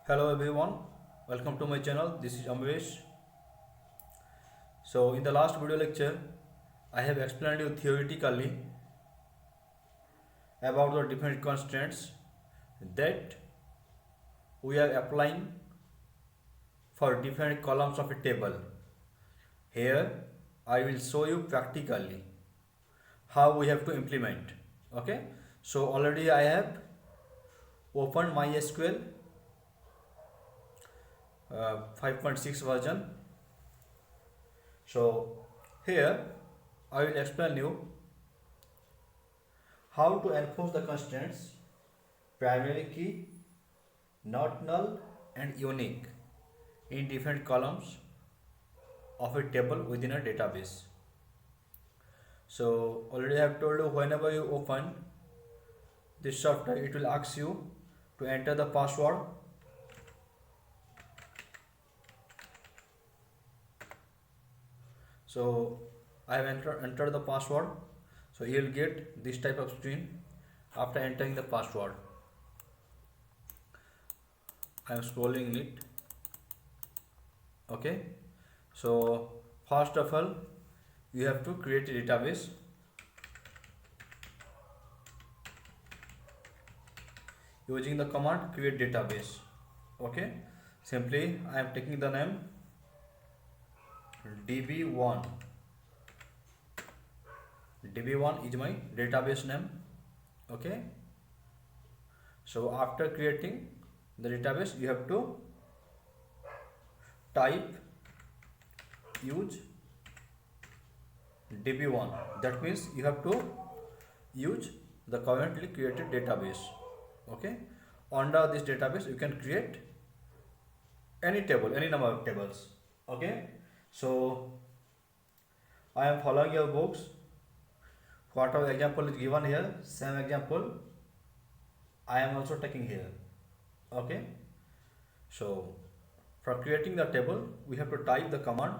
Hello everyone, welcome to my channel. This is Amresh. So in the last video lecture, I have explained you theoretically about the different constraints that we are applying for different columns of a table. Here I will show you practically how we have to implement. Okay, so already I have opened MySQL 5.6 version. So here I will explain you how to enforce the constraints primary key, not null and unique in different columns of a table within a database. So already I have told you whenever you open this software it will ask you to enter the password. So I have entered the password. So you will get this type of screen after entering the password. I am scrolling it. Okay, so first of all you have to create a database. Using the command create database. Okay, simply I am taking the name db1. db1 is my database name. Okay, so after creating the database you have to type use db1. That means you have to use the currently created database. Okay, under this database you can create any table, any number of tables. Okay, so I am following your books. Whatever example is given here, same example I am also taking here. Okay, so for creating the table we have to type the command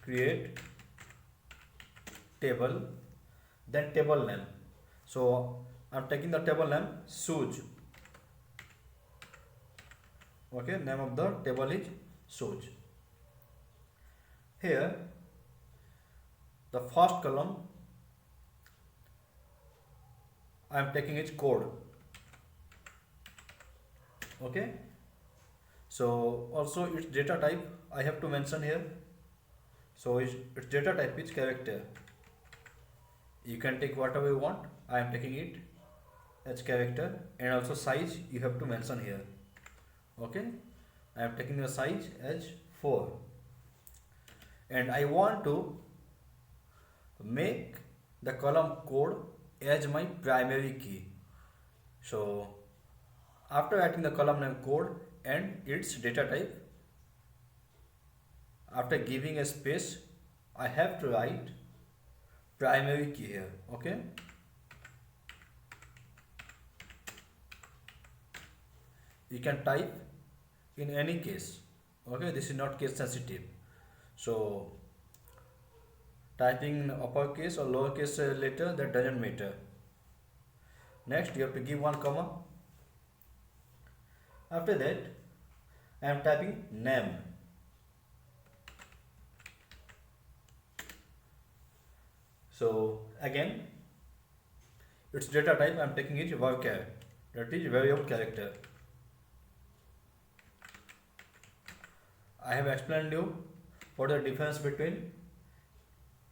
create table, then table name. So I'm taking the table name shoes. Okay, name of the table is shoes. Here the first column I am taking its code. Okay, so also its data type I have to mention here. So its data type is character. You can take whatever you want. I am taking it as character, and also size you have to mention here. Okay, I am taking the size as 4, and I want to make the column code as my primary key. So after writing the column name code and its data type, after giving a space I have to write primary key here. Okay, you can type in any case. Okay, this is not case sensitive, so typing uppercase or lowercase letter, that doesn't matter. Next you have to give one comma. After that I am typing name. So again its data type I am taking it varchar, that is variable character. I have explained you what the difference between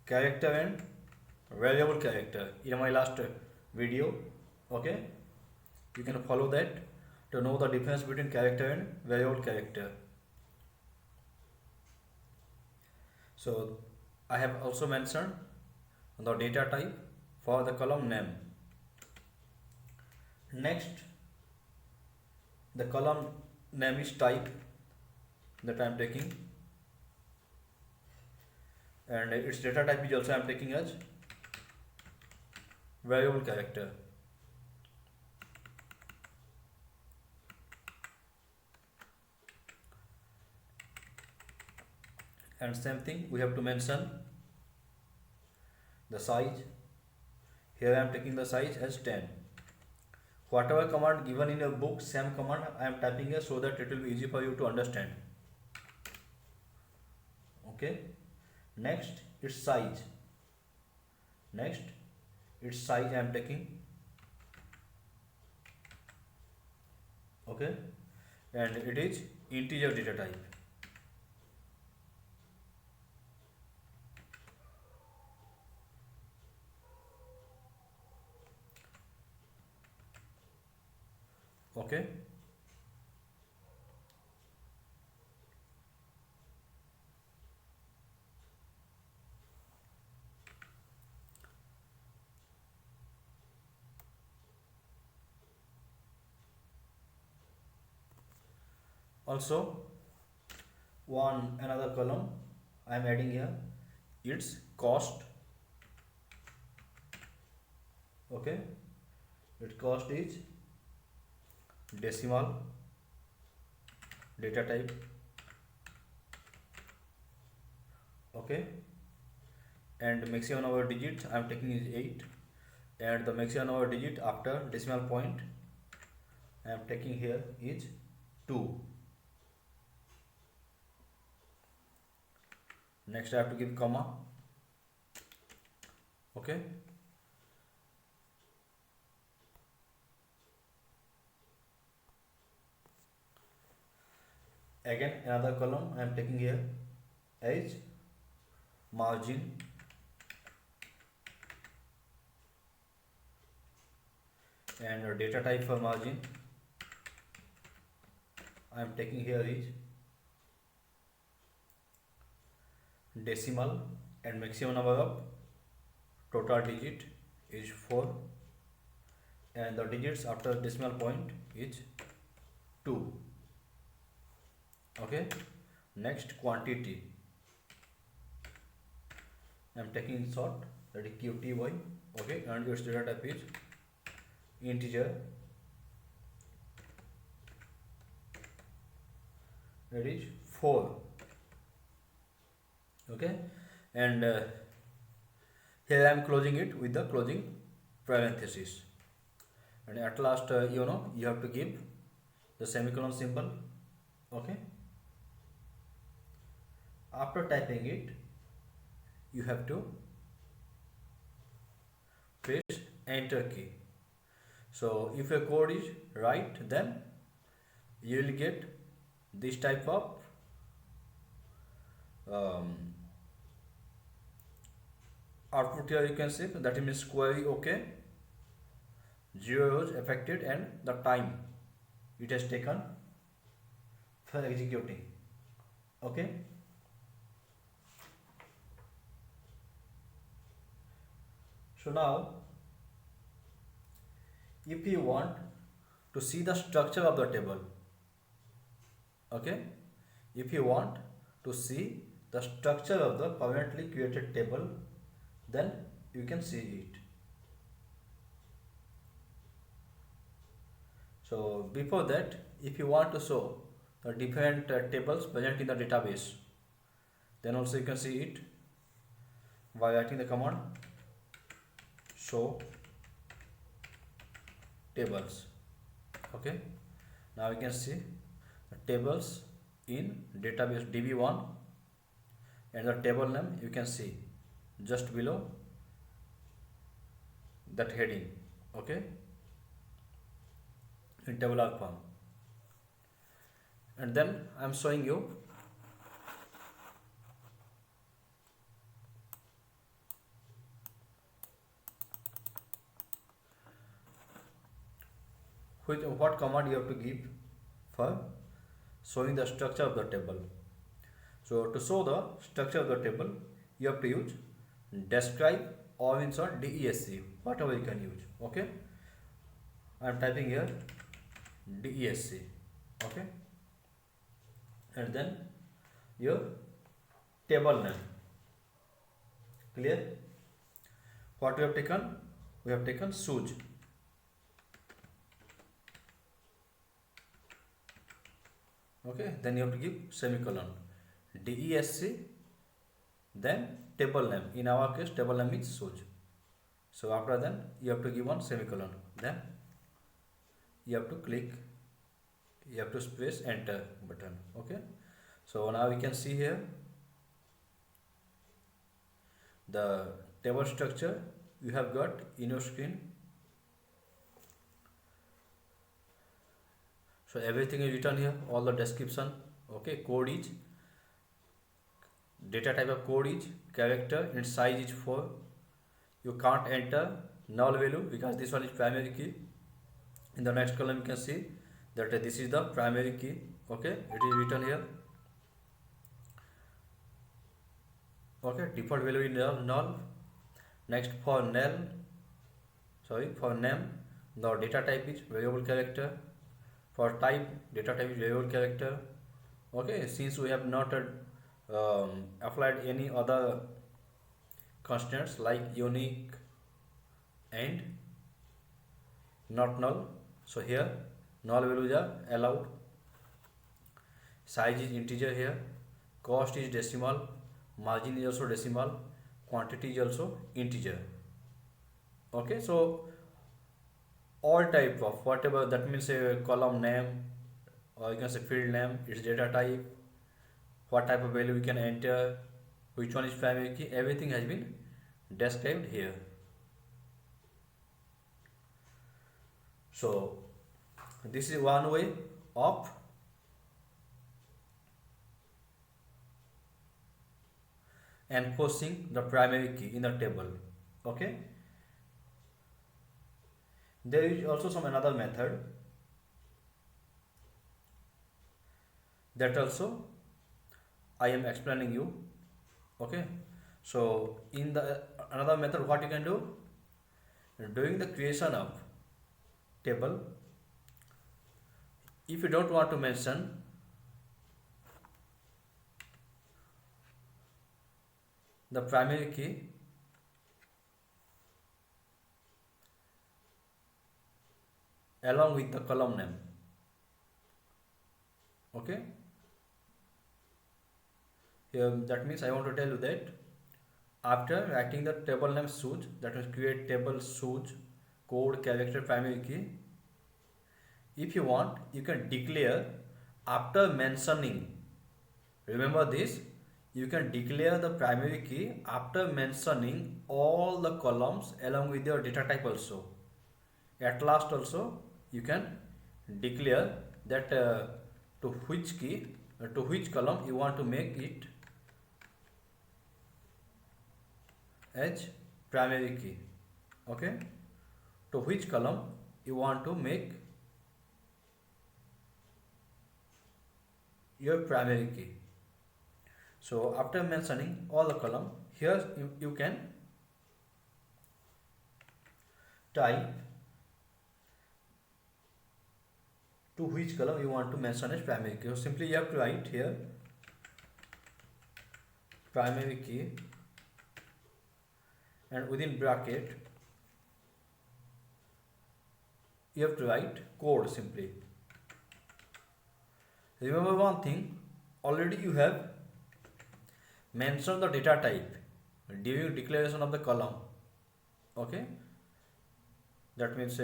character and variable character in my last video. Okay, you can follow that to know the difference between character and variable character. So I have also mentioned the data type for the column name. Next, the column name is type that I am taking, and its data type is also I am taking as variable character. And same thing we have to mention the size. Here I am taking the size as 10. Whatever command given in your book, same command I am typing here so that it will be easy for you to understand. Okay. Next, its size. Next, its size I am taking. Okay. And it is integer data type. Okay. Also, one another column I am adding here, its cost. Okay. Its cost is decimal data type. Okay. And maximum number of digits I am taking is 8, and the maximum number of digit after decimal point I am taking here is 2. Next I have to give comma. Okay. Again another column I am taking here as margin, and data type for margin I am taking here is decimal, and maximum number of total digit is 4, and the digits after decimal point is 2. Okay. Next, quantity I am taking short, that is QTY. Okay. And its data type is integer, that is 4. Okay. And here I am closing it with the closing parenthesis, and at last you have to give the semicolon symbol. Okay. After typing it, you have to press enter key. So if your code is right, then you will get this type of output here. You can see that means query okay, 0 rows affected, and the time it has taken for executing. Okay. So now, if you want to see the structure of the table, okay, if you want to see the structure of the permanently created table, then you can see it. So before that, if you want to show the different tables present in the database, then also you can see it by writing the command show tables. Okay. Now you can see the tables in database DB1, and the table name you can see just below that heading. Okay. In tabular form. And then I am showing you what command you have to give for showing the structure of the table. So to show the structure of the table, you have to use describe, or in short DESC, whatever you can use. Okay. I am typing here DESC. Okay. And then your table name. Clear? What we have taken? We have taken shoes. Okay. Then you have to give semicolon. DESC, then table name. In our case, table name is shoes. So after then you have to give one semicolon. Then you have to click, you have to press enter button. Okay, so now we can see here the table structure you have got in your screen. So everything is written here, all the description. Okay, code is, data type of code is character and size is 4. You can't enter null value because this one is primary key. In the next column you can see that this is the primary key. Okay, it is written here. Okay, default value is null. Next, for name, the data type is variable character. For type, data type is variable character. Okay, since we have not applied any other constants like unique and not null, so here null values are allowed. Size is integer here, cost is decimal, margin is also decimal, quantity is also integer. Okay, so all type of whatever, that means a column name or you can say field name, its data type, what type of value we can enter, which one is primary key, everything has been described here. So this is one way of enforcing the primary key in the table. Okay, there is also some another method that also I am explaining you. Okay, so in the another method, what you can do during the creation of table, if you don't want to mention the primary key, along with the column name. Okay, here that means I want to tell you that after writing the table name shoes, that is create table shoes code character primary key, if you want you can declare after mentioning, remember this, you can declare the primary key after mentioning all the columns along with your data type also. At last also you can declare that to which key, to which column you want to make it as primary key. Okay, to which column you want to make your primary key. So after mentioning all the column, here you can type to which column you want to mention as primary key. So simply you have to write here primary key and within bracket you have to write code simply. Remember one thing, already you have mentioned the data type during declaration of the column. Okay, that means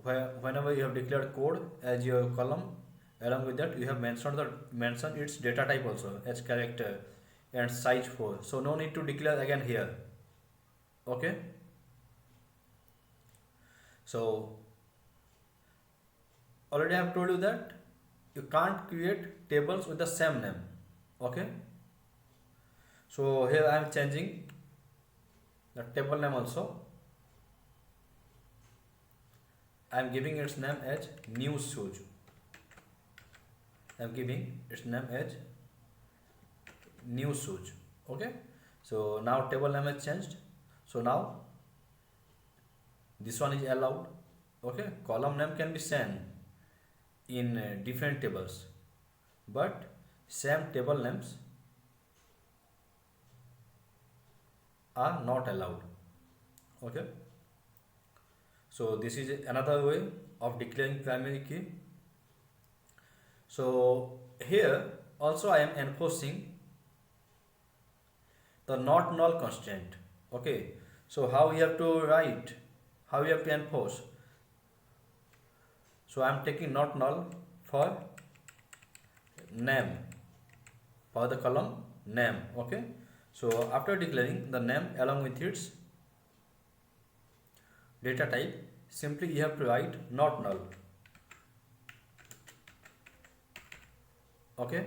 whenever you have declared code as your column, along with that you have mentioned its data type also as character and size 4. So no need to declare again here. Okay, so already I have told you that you can't create tables with the same name. Okay, so here I am changing the table name also. I am giving its name as new shoes. I am giving its name as new shoes. Okay, so now table name is changed. So now this one is allowed. Okay, column name can be same in different tables, but same table names are not allowed. Okay, so this is another way of declaring primary key. So here also I am enforcing the not null constraint. Okay, so how we have to write, how we have to enforce. So I am taking not null for name, for the column name. Okay, so after declaring the name along with its data type, simply you have to write not null. Okay,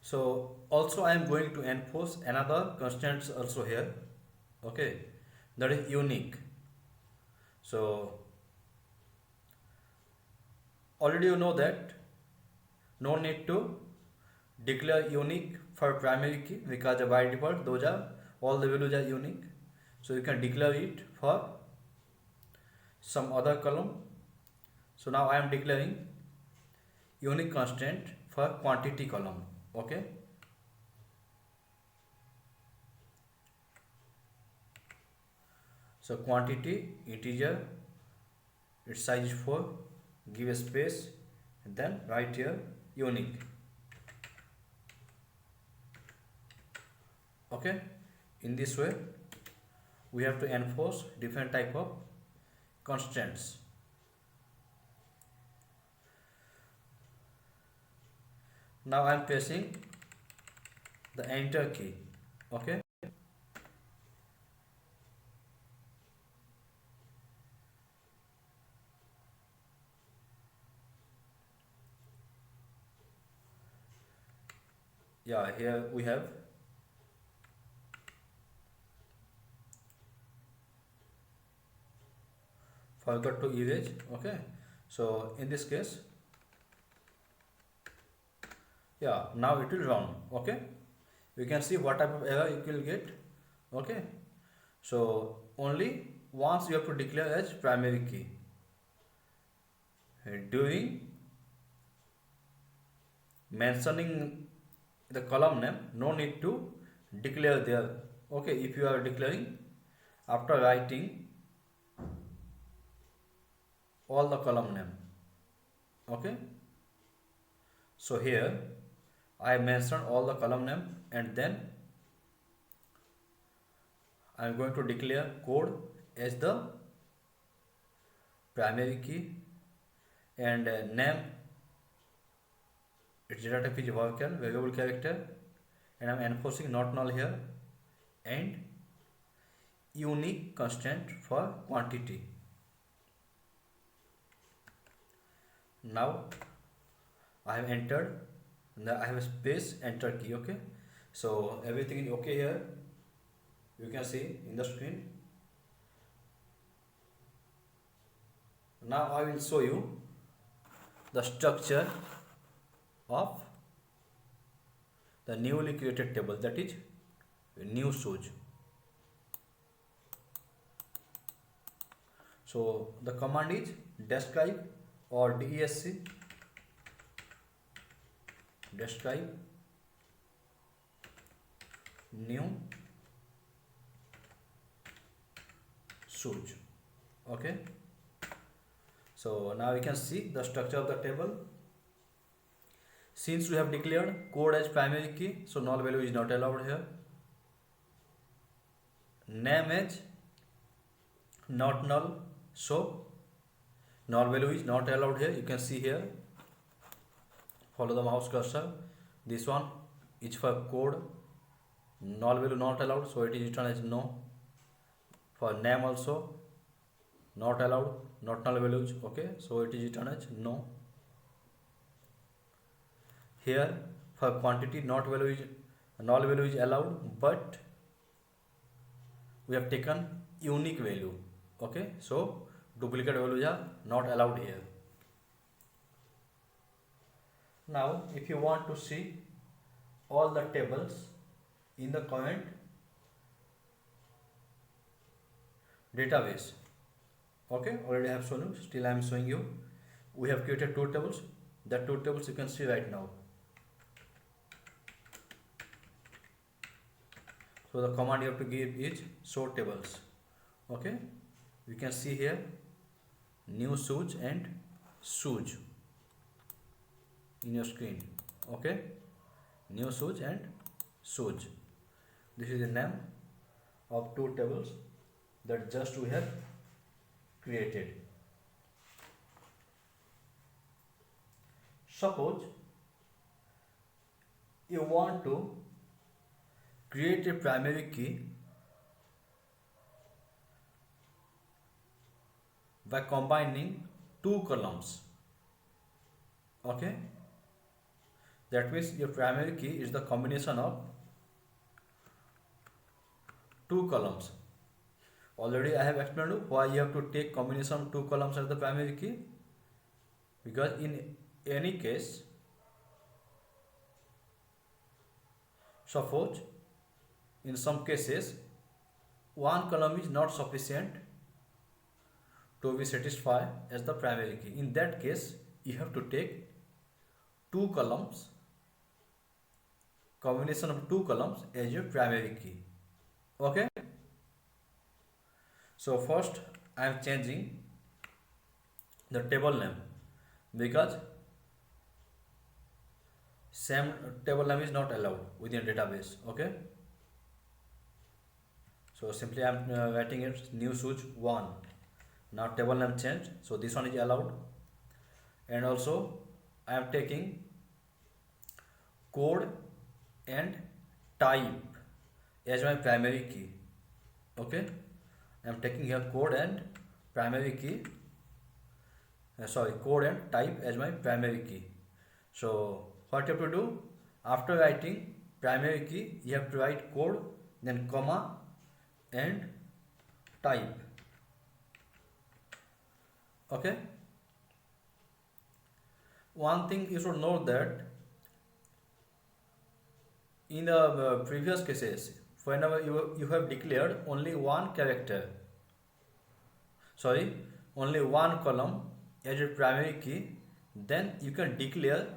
so also I am going to enforce another constraints also here. Okay, that is unique. So already you know that no need to declare unique for primary key because by default those are all the values are unique. So you can declare it for some other column. So now I am declaring unique constraint for quantity column. Okay, so quantity integer, its size is 4, give a space and then write here unique. Okay, in this way we have to enforce different type of constraints. Now I am pressing the enter key. Okay, yeah, here we have forgot to erase. Okay, so in this case, yeah, now it will run. Okay, you can see what type of error you will get. Okay, so only once you have to declare as primary key. During mentioning the column name, no need to declare there. Okay, if you are declaring after writing all the column name. Okay, so here I mentioned all the column name and then I am going to declare code as the primary key and name, its data type is worker variable character, and I am enforcing not null here and unique constraint for quantity. Now I have entered, I have a space enter key. Okay, so everything is okay here, you can see in the screen. Now I will show you the structure of the newly created table, that is new shows. So the command is describe or desc describe new shows. Okay, so now we can see the structure of the table. Since we have declared code as primary key, so null value is not allowed here. Name as not null, so null value is not allowed here. You can see here, follow the mouse cursor, this one is for code, null value not allowed, so it is written as no. For name also not allowed, not null values. Okay, so it is written as no. Here for quantity not value is null value is allowed, but we have taken unique value. Okay, so duplicate values are not allowed here. Now if you want to see all the tables in the current database, okay, already I have shown you, still I am showing you. We have created two tables. The two tables you can see right now. So the command you have to give is show tables. Okay, you can see here new shoes and shoes in your screen. Okay, new shoes and shoes. This is the name of two tables that just we have created. Suppose you want to create a primary key by combining two columns. Okay, that means your primary key is the combination of two columns. Already I have explained you why you have to take combination of two columns as the primary key, because in any case, suppose in some cases one column is not sufficient to be satisfied as the primary key. In that case, you have to take two columns, combination of two columns as your primary key. Okay, so first I am changing the table name, because same table name is not allowed within database. Okay, so simply I am writing it new shoes 1. Now table name changed, so this one is allowed. And also I am taking code and type as my primary key. Okay, I am taking here code and primary key, code and type as my primary key. So what you have to do, after writing primary key, you have to write code, then comma and type. Okay, one thing you should know that in the previous cases, whenever you have declared only one character, only one column as your primary key, then you can declare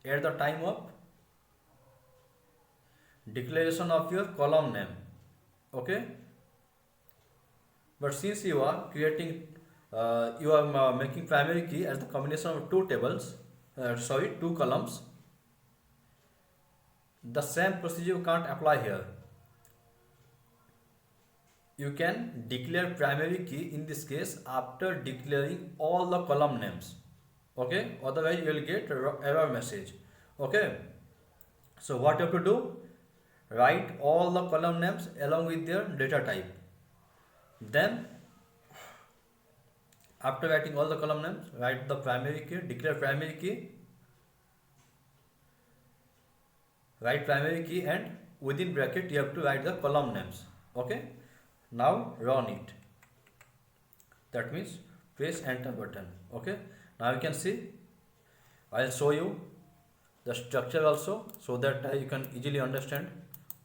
at the time of declaration of your column name. Okay, but since you are creating you are making primary key as the combination of two tables, two columns, the same procedure can't apply here. You can declare primary key in this case after declaring all the column names. Okay, otherwise you will get error message. Okay, so what you have to do, write all the column names along with their data type. Then after writing all the column names, write the primary key, declare primary key, write primary key, and within bracket you have to write the column names. Okay, now run it. That means press enter button. Okay, now you can see, I'll show you the structure also, so that you can easily understand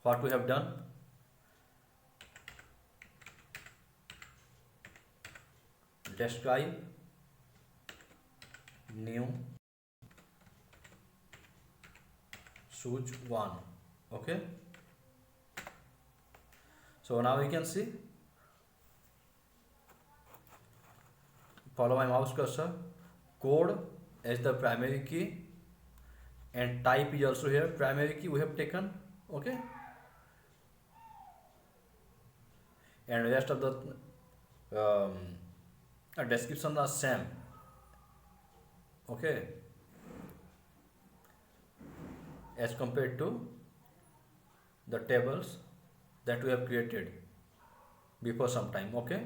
what we have done. Describe new shoes 1. Okay, so now you can see, follow my mouse cursor, code as the primary key and type is also here primary key we have taken. Okay, and rest of the description are same. Okay, as compared to the tables that we have created before some time. Okay,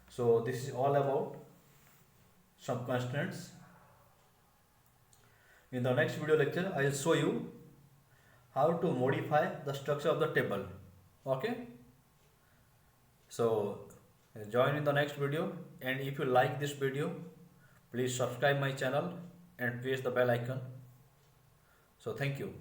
so this is all about some constraints. In the next video lecture, I will show you how to modify the structure of the table. Okay, so join in the next video, and if you like this video, please subscribe my channel and press the bell icon. So thank you.